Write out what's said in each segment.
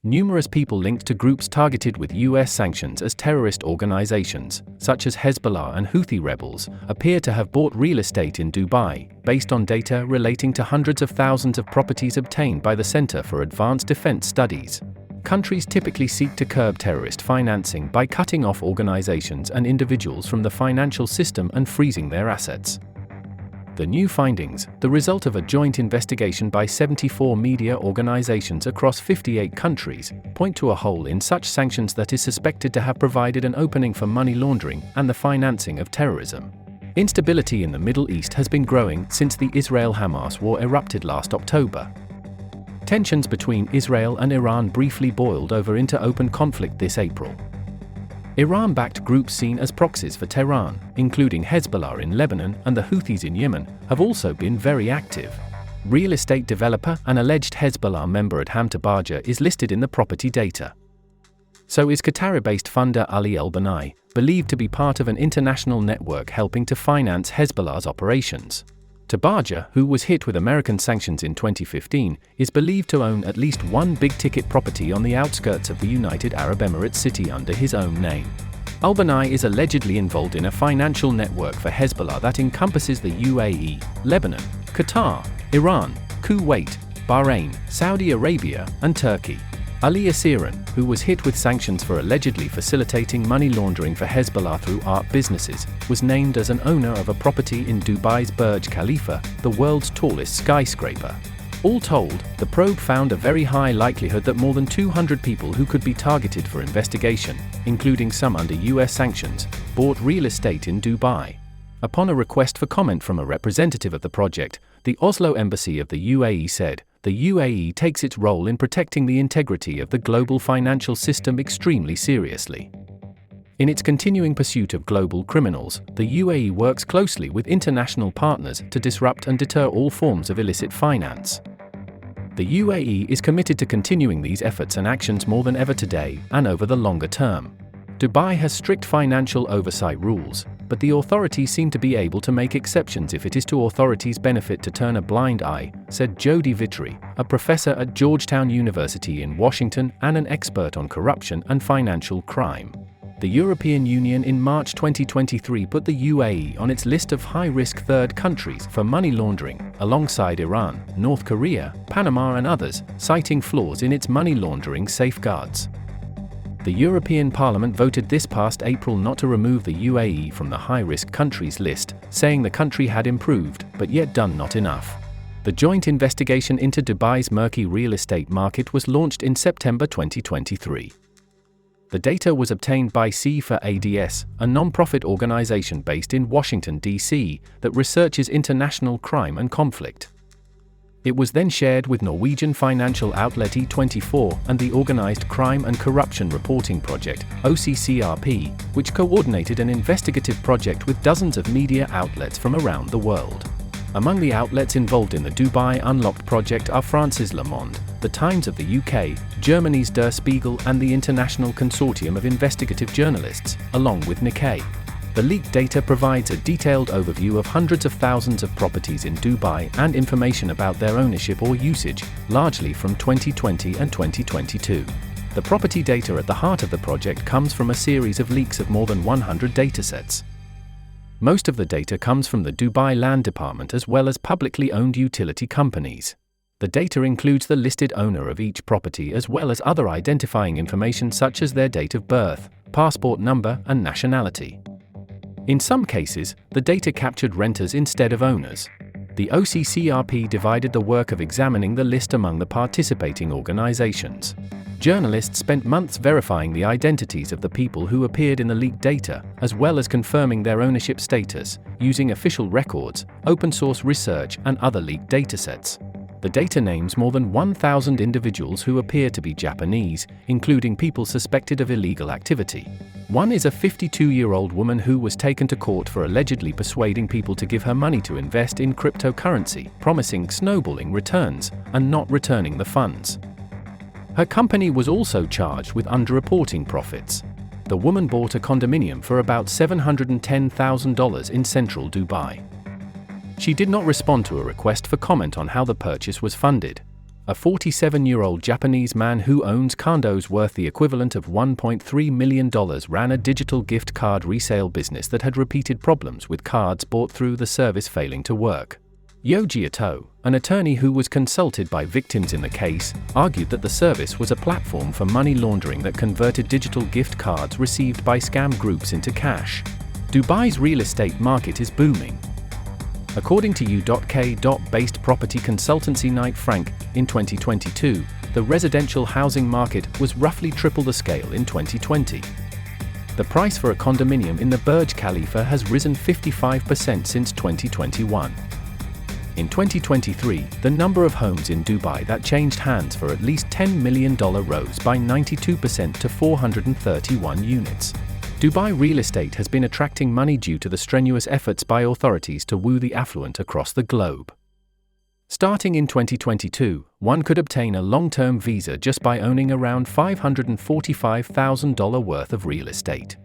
Numerous people linked to groups targeted with US sanctions as terrorist organizations, such as Hezbollah and Houthi rebels, appear to have bought real estate in Dubai, based on data relating to hundreds of thousands of properties obtained by the Center for Advanced Defense Studies. Countries typically seek to curb terrorist financing by cutting off organizations and individuals from the financial system and freezing their assets. The new findings, the result of a joint investigation by 74 media organizations across 58 countries, point to a hole in such sanctions that is suspected to have provided an opening for money laundering and the financing of terrorism. Instability in the Middle East has been growing since the Israel-Hamas war erupted last October. Tensions between Israel and Iran briefly boiled over into open conflict this April. Iran-backed groups seen as proxies for Tehran, including Hezbollah in Lebanon and the Houthis in Yemen, have also been very active. Real estate developer and alleged Hezbollah member Adham Tabaja is listed in the property data. So is Qatari-based funder Ali El-Banai, believed to be part of an international network helping to finance Hezbollah's operations. Tabaja, who was hit with American sanctions in 2015, is believed to own at least one big-ticket property on the outskirts of the United Arab Emirates city under his own name. El-Banai is allegedly involved in a financial network for Hezbollah that encompasses the UAE, Lebanon, Qatar, Iran, Kuwait, Bahrain, Saudi Arabia, and Turkey. Ali Asiran, who was hit with sanctions for allegedly facilitating money laundering for Hezbollah through art businesses, was named as an owner of a property in Dubai's Burj Khalifa, the world's tallest skyscraper. All told, the probe found a very high likelihood that more than 200 people who could be targeted for investigation, including some under US sanctions, bought real estate in Dubai. Upon a request for comment from a representative of the project, the Oslo embassy of the UAE said, "The UAE takes its role in protecting the integrity of the global financial system extremely seriously. In its continuing pursuit of global criminals, the UAE works closely with international partners to disrupt and deter all forms of illicit finance. The UAE is committed to continuing these efforts and actions more than ever today and over the longer term. Dubai has strict financial oversight rules, but the authorities seem to be able to make exceptions if it is to authorities' benefit to turn a blind eye," said Jody Vitry, a professor at Georgetown University in Washington and an expert on corruption and financial crime. The European Union in March 2023 put the UAE on its list of high-risk third countries for money laundering, alongside Iran, North Korea, Panama and others, citing flaws in its money laundering safeguards. The European Parliament voted this past April not to remove the UAE from the high-risk countries list, saying the country had improved, but yet done not enough. The joint investigation into Dubai's murky real estate market was launched in September 2023. The data was obtained by C4ADS, a non-profit organization based in Washington, D.C., that researches international crime and conflict. It was then shared with Norwegian financial outlet E24 and the Organized Crime and Corruption Reporting Project, OCCRP, which coordinated an investigative project with dozens of media outlets from around the world. Among the outlets involved in the Dubai Unlocked project are France's Le Monde, The Times of the UK, Germany's Der Spiegel and the International Consortium of Investigative Journalists, along with Nikkei. The leaked data provides a detailed overview of hundreds of thousands of properties in Dubai and information about their ownership or usage, largely from 2020 and 2022. The property data at the heart of the project comes from a series of leaks of more than 100 datasets. Most of the data comes from the Dubai Land Department as well as publicly owned utility companies. The data includes the listed owner of each property as well as other identifying information such as their date of birth, passport number, and nationality. In some cases, the data captured renters instead of owners. The OCCRP divided the work of examining the list among the participating organizations. Journalists spent months verifying the identities of the people who appeared in the leaked data, as well as confirming their ownership status, using official records, open-source research, and other leaked datasets. The data names more than 1,000 individuals who appear to be Japanese, including people suspected of illegal activity. One is a 52-year-old woman who was taken to court for allegedly persuading people to give her money to invest in cryptocurrency, promising snowballing returns, and not returning the funds. Her company was also charged with underreporting profits. The woman bought a condominium for about $710,000 in central Dubai. She did not respond to a request for comment on how the purchase was funded. a 47-year-old Japanese man who owns condos worth the equivalent of $1.3 million, ran a digital gift card resale business that had repeated problems with cards bought through the service failing to work. Yoji Ito, an attorney who was consulted by victims in the case, argued that the service was a platform for money laundering that converted digital gift cards received by scam groups into cash. Dubai's real estate market is booming. According to U.K.-based property consultancy Knight Frank, in 2022, the residential housing market was roughly triple the scale in 2020. The price for a condominium in the Burj Khalifa has risen 55% since 2021. In 2023, the number of homes in Dubai that changed hands for at least $10 million rose by 92% to 431 units. Dubai real estate has been attracting money due to the strenuous efforts by authorities to woo the affluent across the globe. Starting in 2022, one could obtain a long-term visa just by owning around $545,000 worth of real estate.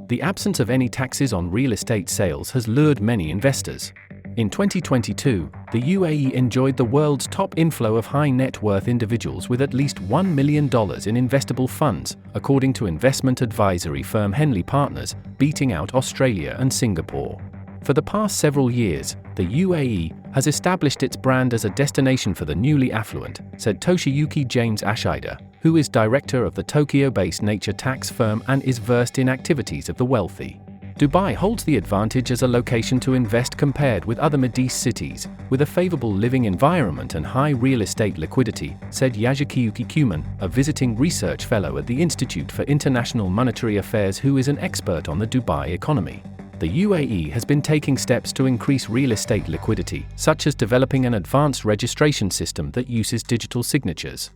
The absence of any taxes on real estate sales has lured many investors. In 2022, the UAE enjoyed the world's top inflow of high-net-worth individuals with at least $1 million in investable funds, according to investment advisory firm Henley Partners, beating out Australia and Singapore. For the past several years, the UAE has established its brand as a destination for the newly affluent, said Toshiyuki James Ashida, who is director of the Tokyo-based nature tax firm and is versed in activities of the wealthy. Dubai holds the advantage as a location to invest compared with other Middle East cities, with a favorable living environment and high real estate liquidity, said Yasukiyuki Kuman, a visiting research fellow at the Institute for International Monetary Affairs who is an expert on the Dubai economy. The UAE has been taking steps to increase real estate liquidity, such as developing an advanced registration system that uses digital signatures.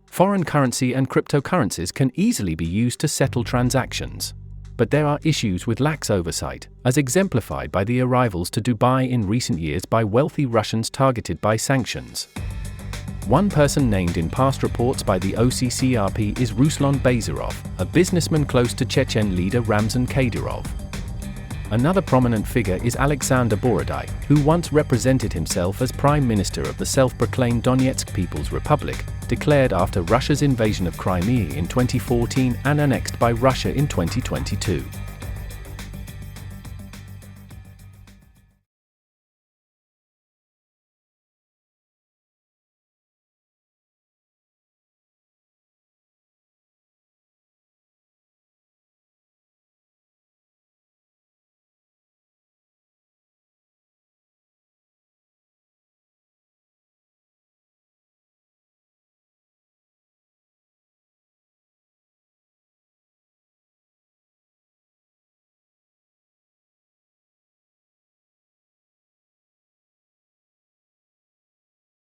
Foreign currency and cryptocurrencies can easily be used to settle transactions. But there are issues with lax oversight, as exemplified by the arrivals to Dubai in recent years by wealthy Russians targeted by sanctions. One person named in past reports by the OCCRP is Ruslan Bazarov, a businessman close to Chechen leader Ramzan Kadyrov. Another prominent figure is Alexander Borodai, who once represented himself as Prime Minister of the self-proclaimed Donetsk People's Republic, declared after Russia's invasion of Crimea in 2014 and annexed by Russia in 2022.